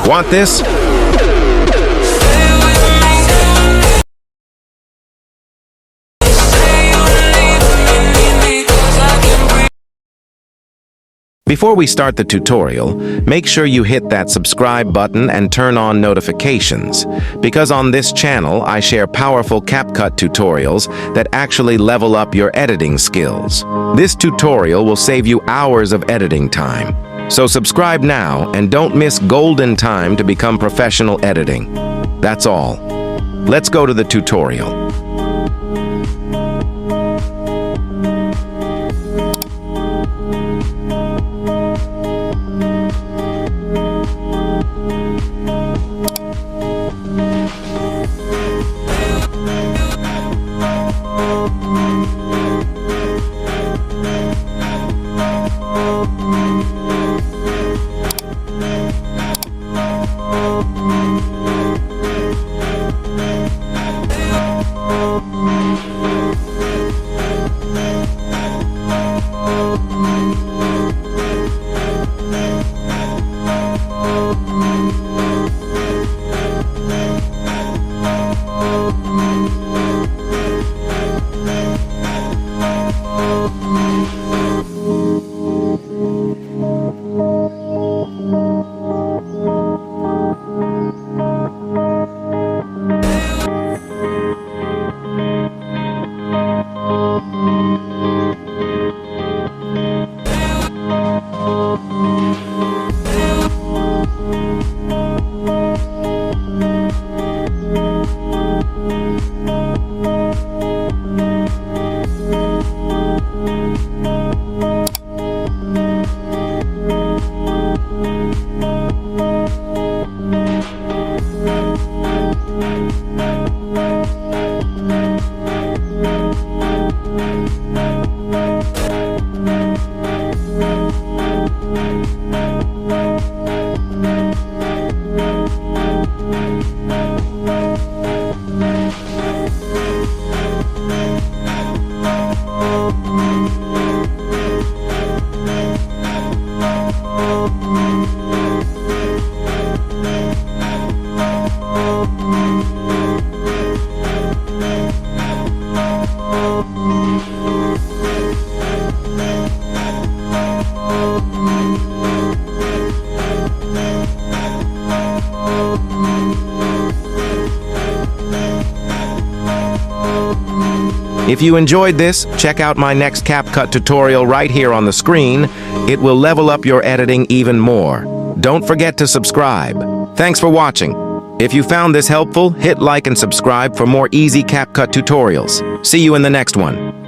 Want this? Before we start the tutorial, make sure you hit that subscribe button and turn on notifications, because on this channel I share powerful Capcut tutorials that actually level up your editing skills. This tutorial will save you hours of editing time. So subscribe now and don't miss golden time to become professional editing. That's all. Let's go to the tutorial. If you enjoyed this, check out my next Capcut tutorial right here on the screen. It will level up your editing even more. Don't forget to subscribe. Thanks for watching. If you found this helpful, hit like and subscribe for more easy Capcut tutorials. See you in the next one.